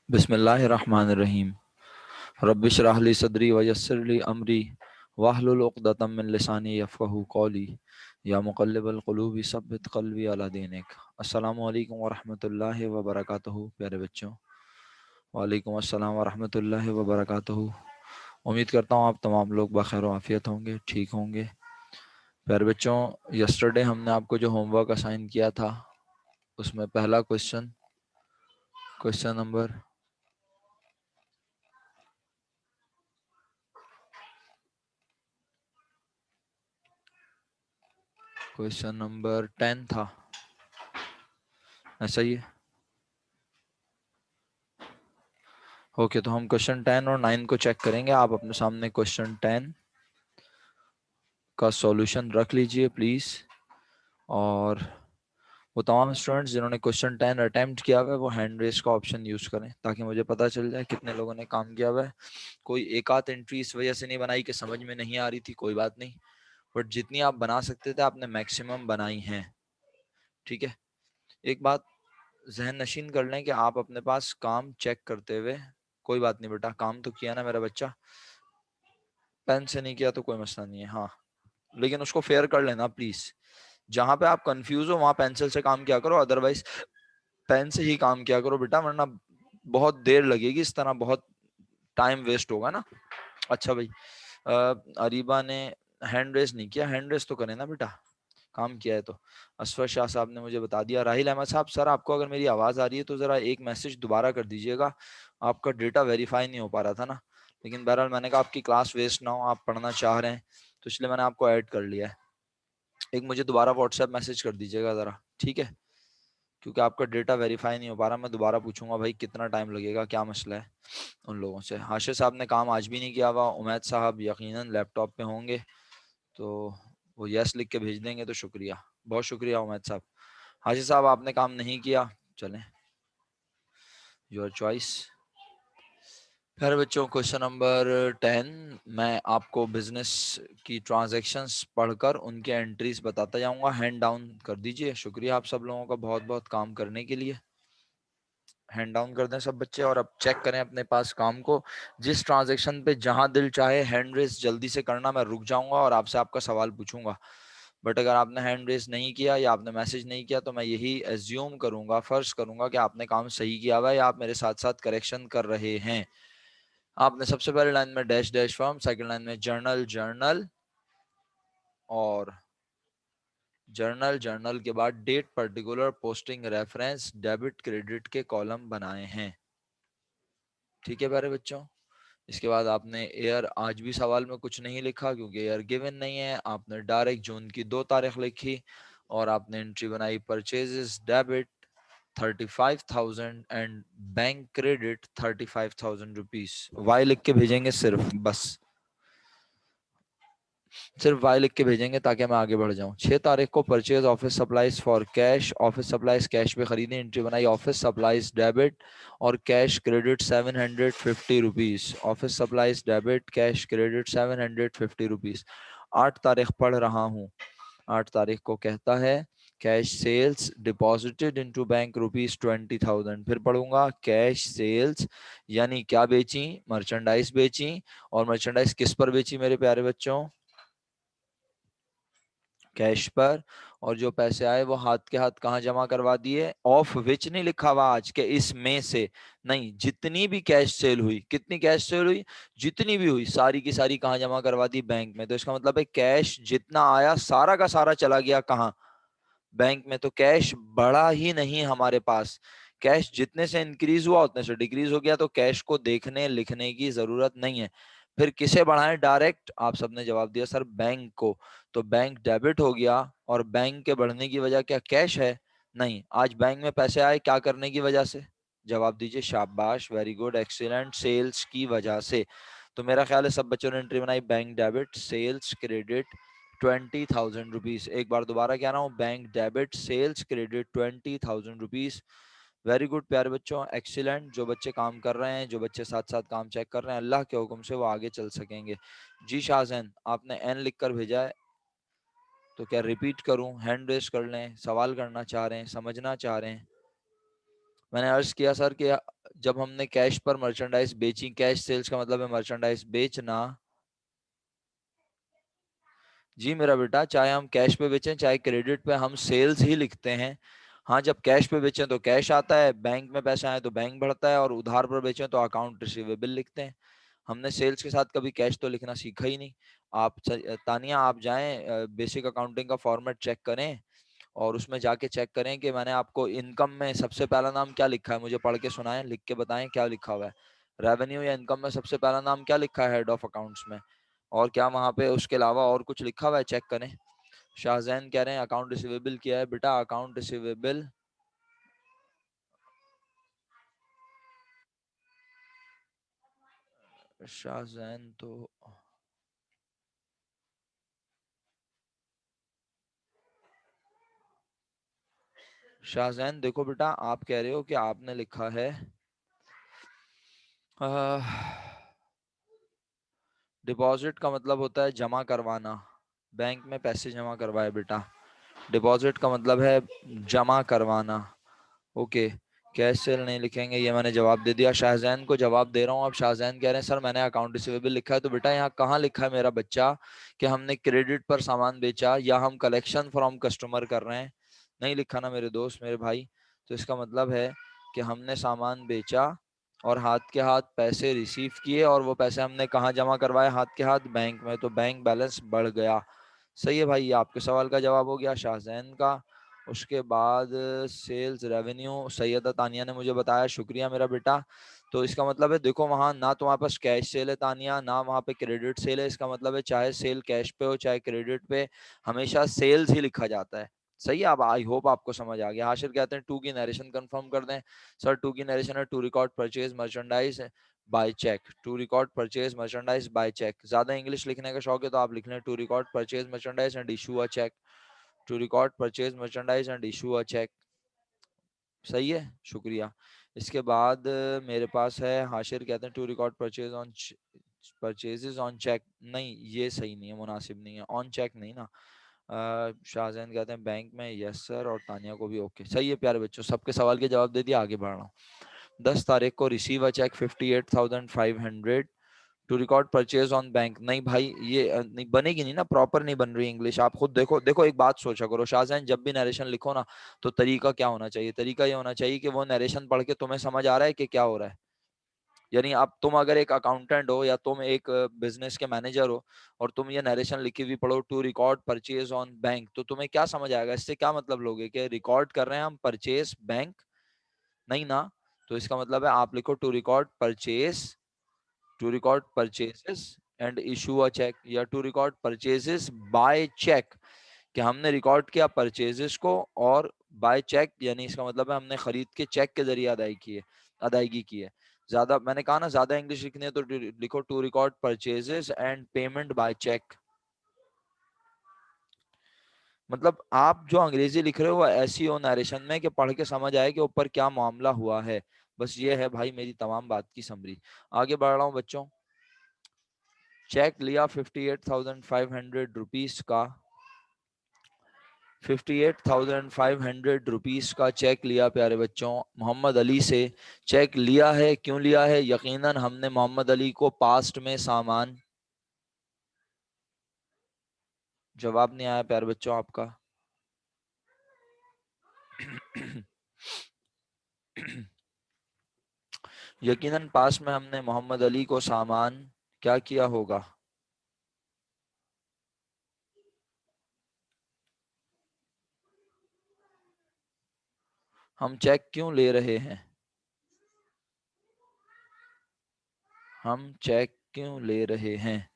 बिस्मिल्लाहिर्रहमानिर्रहीम। रब्बिश रह ली सदरी व यस्सिर ली अमरी वाहलुल उक़दतम मिन लिसानी यफ़क़हू क़ौली या मुक़ल्लिबल क़ुलूबि सब्बित क़ल्बी अला दीनिक। अस्सलामु अलैकुम व रहमतुल्लाहि व बरकातुहू। प्यारे बच्चों, वालेकुम अस्सलाम व रहमतुल्लाहि व बरकातुहू। उम्मीद करता हूँ आप तमाम लोग बखैर व आफ़ियत होंगे, ठीक होंगे। प्यारे बच्चों, यस्टरडे हमने आपको जो होमवर्क असाइन किया था उसमें पहला क्वेश्चन नंबर क्वेश्चन नंबर 10 था, ऐसा ही है। ओके, तो हम क्वेश्चन 10 और 9 को चेक करेंगे। आप अपने सामने क्वेश्चन 10 का सॉल्यूशन रख लीजिए प्लीज़। और वो तमाम स्टूडेंट्स जिन्होंने क्वेश्चन 10 अटेम्प्ट किया हुआ है वो हैंड रेस का ऑप्शन यूज़ करें ताकि मुझे पता चल जाए कितने लोगों ने काम किया हुआ है। कोई एक आध एंट्री इस वजह से नहीं बनाई कि समझ में नहीं आ रही थी, कोई बात नहीं, बट जितनी आप बना सकते थे आपने मैक्सिमम बनाई हैं। ठीक है, एक बात जहन नशीन कर लें कि आप अपने पास काम चेक करते हुए, कोई बात नहीं बेटा, काम तो किया ना मेरा बच्चा, पेन से नहीं किया तो कोई मसला नहीं है, हाँ, लेकिन उसको फेयर कर लेना प्लीज। जहां पे आप कंफ्यूज हो वहां पेंसिल से काम किया करो, अदरवाइज पेन से ही काम किया करो बेटा, वरना बहुत देर लगेगी, इस तरह बहुत टाइम वेस्ट होगा ना। अच्छा भाई, अरीबा ने हैंड रेस नहीं किया, हैंड रेस तो करें ना बेटा, काम किया है तो। असफर शाह साहब ने मुझे बता दिया। राहिल अहमद साहब, सर आपको अगर मेरी आवाज़ आ रही है तो ज़रा एक मैसेज दोबारा कर दीजिएगा, आपका डेटा वेरीफाई नहीं हो पा रहा था ना। लेकिन बहरहाल मैंने कहा आपकी क्लास वेस्ट ना हो, आप पढ़ना चाह रहे हैं तो इसलिए मैंने आपको ऐड कर लिया है। एक मुझे दोबारा व्हाट्सएप मैसेज कर दीजिएगा ज़रा, ठीक है, क्योंकि आपका डेटा वेरीफाई नहीं हो पा रहा। मैं दोबारा पूछूंगा भाई कितना टाइम लगेगा, क्या मसला है उन लोगों से। हाशिर साहब ने काम आज भी नहीं किया हुआ, उमैद साहब यकीनन लैपटॉप पे होंगे तो वो यस लिख के भेज देंगे तो शुक्रिया, बहुत शुक्रिया उमैद साहब। हाशिर साहब आपने काम नहीं किया, चलें, योर चॉइस। फिर बच्चों क्वेश्चन नंबर 10, मैं आपको बिजनेस की ट्रांजैक्शंस पढ़कर उनके एंट्रीज बताता जाऊंगा, हैंड डाउन कर दीजिए। शुक्रिया आप सब लोगों का बहुत बहुत काम करने के लिए। हैंड डाउन कर दें सब बच्चे और अब चेक करें अपने पास काम को। जिस ट्रांजैक्शन पे जहां दिल चाहे हैंड रेस जल्दी से करना, मैं रुक जाऊंगा और आपसे आपका सवाल पूछूंगा। बट अगर आपने हैंड रेस नहीं किया या आपने मैसेज नहीं किया तो मैं यही एज्यूम करूंगा, फर्ज करूंगा कि आपने काम सही किया हुआ है या आप मेरे साथ साथ करेक्शन कर रहे हैं। आपने सबसे पहले लाइन में dash dash form, second line में जर्नल जर्नल, और जर्नल जर्नल के बाद date, particular, posting, reference, debit credit के कॉलम बनाए हैं। ठीक है प्यारे बच्चों, इसके बाद आपने एयर, आज भी सवाल में कुछ नहीं लिखा क्योंकि एयर गिवन नहीं है। आपने डायरेक्ट जून की 2 तारीख लिखी और आपने एंट्री बनाई purchases debit 35,000 and bank credit 35,000 rupees. वाई लिख के भेजेंगे सिर्फ, बस सिर्फ वाई लिख के भेजेंगे ताकि मैं आगे बढ़ जाऊं। 6 तारीख को purchase office supplies for cash, office supplies cash पे खरीदी, एंट्री बनाई ऑफिस सप्लाईज डेबिट और cash credit 750 rupees. Office supplies debit, cash credit 750 rupees. 8 तारीख पढ़ रहा हूँ, 8 तारीख को कहता है cash sales deposited into bank ₹20,000। फिर पढ़ूंगा कैश सेल्स यानी क्या बेची, मर्चेंडाइज बेची, और मर्चेंडाइज किस पर बेची मेरे प्यारे बच्चों, कैश पर। और जो पैसे आए वो हाथ के हाथ कहाँ जमा करवा दिए, ऑफ विच नहीं लिखा हुआ आज के इसमें से, नहीं, जितनी भी कैश सेल हुई, कितनी कैश सेल हुई, जितनी भी हुई सारी की सारी कहाँ जमा करवा दी, बैंक में। तो इसका मतलब है कैश जितना आया सारा का सारा चला गया कहाँ, बैंक में। तो कैश बढ़ा ही नहीं हमारे पास, कैश जितने से इंक्रीज हुआ उतने से डिक्रीज हो गया, तो कैश को देखने लिखने की जरूरत नहीं है। फिर किसे बढ़ाएं, डायरेक्ट, आप सबने जवाब दिया सर बैंक को, तो बैंक डेबिट हो गया। और बैंक के बढ़ने की वजह क्या कैश है, नहीं, आज बैंक में पैसे आए क्या करने की वजह से, जवाब दीजिए, शाबाश, वेरी गुड, एक्सीलेंट, सेल्स की वजह से। तो मेरा ख्याल है सब बच्चों ने एंट्री बनाई, bank debit sales credit 20,000 rupees. एक बार दोबारा कह रहा हूँ, bank debit sales credit 20,000 rupees. Very good प्यारे बच्चों, एक्सीलेंट। जो बच्चे काम कर रहे हैं, जो बच्चे साथ साथ काम चेक कर रहे हैं, अल्लाह के हुक्म से वो आगे चल सकेंगे। जी शाहजैन, आपने एन लिख कर भेजा है, तो क्या रिपीट करूं, हैंड रेस कर लें, सवाल करना चाह रहे हैं, समझना चाह रहे हैं। मैंने अर्ज किया सर कि जब हमने कैश पर मर्चेंडाइज बेची, कैश सेल्स का मतलब है मर्चेंडाइज बेचना। जी मेरा बेटा, चाहे हम कैश पे बेचें चाहे क्रेडिट पे, हम सेल्स ही लिखते हैं। हाँ, जब कैश पे बेचें तो कैश आता है, बैंक में पैसा आए तो बैंक बढ़ता है, और उधार पर बेचें तो अकाउंट रिसीवेबल लिखते हैं। हमने सेल्स के साथ कभी कैश तो लिखना सीखा ही नहीं। आप तानिया, आप जाएं बेसिक अकाउंटिंग का फॉर्मेट चेक करें, और उसमें जाके चेक करें कि मैंने आपको इनकम में सबसे पहला नाम क्या लिखा है, मुझे पढ़ के सुनाएं, लिख के बताएं क्या लिखा हुआ है। रेवेन्यू या इनकम में सबसे पहला नाम क्या लिखा है हेड ऑफ अकाउंट्स में, और क्या वहां पे उसके अलावा और कुछ लिखा हुआ है, चेक करें। शाहजैन कह रहे हैं अकाउंट रिसीवेबल किया है। बेटा अकाउंट रिसीवेबल, शाहजैन तो, शाहजैन देखो बेटा, आप कह रहे हो कि आपने लिखा है डिपॉजिट का मतलब होता है जमा करवाना, बैंक में पैसे जमा करवाए बेटा। डिपॉजिट का मतलब है जमा करवाना। ओके, कैश सेल नहीं लिखेंगे, ये मैंने जवाब दे दिया। शाहजैन को जवाब दे रहा हूँ। अब शाहजैन कह रहे हैं सर मैंने अकाउंट रिसीवेबल लिखा है। तो बेटा यहाँ कहाँ लिखा है मेरा बच्चा कि हमने क्रेडिट पर सामान बेचा, या हम कलेक्शन फ्रॉम कस्टमर कर रहे हैं? नहीं लिखा ना मेरे दोस्त, मेरे भाई। तो इसका मतलब है कि हमने सामान बेचा और हाथ के हाथ पैसे रिसीव किए, और वो पैसे हमने कहाँ जमा करवाए? हाथ के हाथ बैंक में। तो बैंक बैलेंस बढ़ गया। सही है भाई, ये आपके सवाल का जवाब हो गया शाहजैन का। उसके बाद सेल्स रेवेन्यू सैयदा तानिया ने मुझे बताया, शुक्रिया मेरा बेटा। तो इसका मतलब है देखो, वहां ना तुम्हारे पास कैश सेल है तानिया, ना वहां पे क्रेडिट सेल है। इसका मतलब है चाहे सेल कैश पे हो चाहे क्रेडिट पे, हमेशा सेल्स ही लिखा जाता है। सही है। अब आई होप आपको समझ आ गया। हाशिर कहते हैं टू की नरेशन कंफर्म कर दें। सर टू की नरेशन है to record purchase merchandise by cheque. To record purchase merchandise by cheque. ज्यादा इंग्लिश लिखने का शौक है तो आप लिख लें to record purchase merchandise and issue a cheque. To record purchase merchandise and issue a cheque. सही है, शुक्रिया। इसके बाद मेरे पास है, हाशिर कहते हैं to record purchase on purchases on cheque. नहीं, ये सही नहीं है, मुनासिब नहीं है, ऑन चेक नहीं ना। शाहजैन कहते हैं बैंक में, यस सर, और तानिया को भी ओके। सही है प्यारे बच्चों, सबके सवाल के जवाब दे दिया, आगे बढ़ रहा हूँ। 10 तारीख को receive a cheque 58,500 to record purchase on bank. नहीं भाई, ये नहीं बनेगी, नहीं ना, प्रॉपर नहीं बन रही इंग्लिश। आप खुद देखो, देखो एक बात सोचा करो शाहजहान, जब भी नरेशन लिखो ना, तो तरीका क्या होना चाहिए? तरीका ये होना चाहिए कि वो नरेशन पढ़ के तुम्हें समझ आ रहा है कि क्या हो रहा है। यानी अब तुम अगर एक अकाउंटेंट हो या तुम एक बिजनेस के मैनेजर हो, और तुम ये नरेशन लिखी हुई पढ़ो to record purchase on bank, तो तुम्हें क्या समझ आएगा? इससे क्या मतलब लोगे कि रिकॉर्ड कर रहे हैं हम परचेज बैंक? नहीं ना। तो इसका मतलब है आप लिखो to record purchases and issue a cheque, या to record purchases by cheque, कि हमने रिकॉर्ड किया परचेजेस को, और बाय चेक यानी इसका मतलब है हमने खरीद के चेक के जरिए अदायगी की है। ज्यादा मैंने कहा ना, ज्यादा इंग्लिश लिखनी है तो लिखो to record purchases and payment by cheque. मतलब आप जो अंग्रेजी लिख रहे हो वो ऐसी हो नरेशन में कि पढ़ के समझ आए कि ऊपर क्या मामला हुआ है। बस ये है भाई मेरी तमाम बात की समरी। आगे बढ़ रहा हूँ बच्चों। चेक लिया 58,500 रुपीज का, 58,500 रुपीज का चेक लिया प्यारे बच्चों मोहम्मद अली से। चेक लिया है, क्यों लिया है? यकीनन हमने मोहम्मद अली को पास्ट में सामान, जवाब नहीं आया प्यारे बच्चों आपका। यकीनन पास्ट में हमने मोहम्मद अली को सामान क्या किया होगा? हम चेक क्यों ले रहे हैं? हम चेक क्यों ले रहे हैं?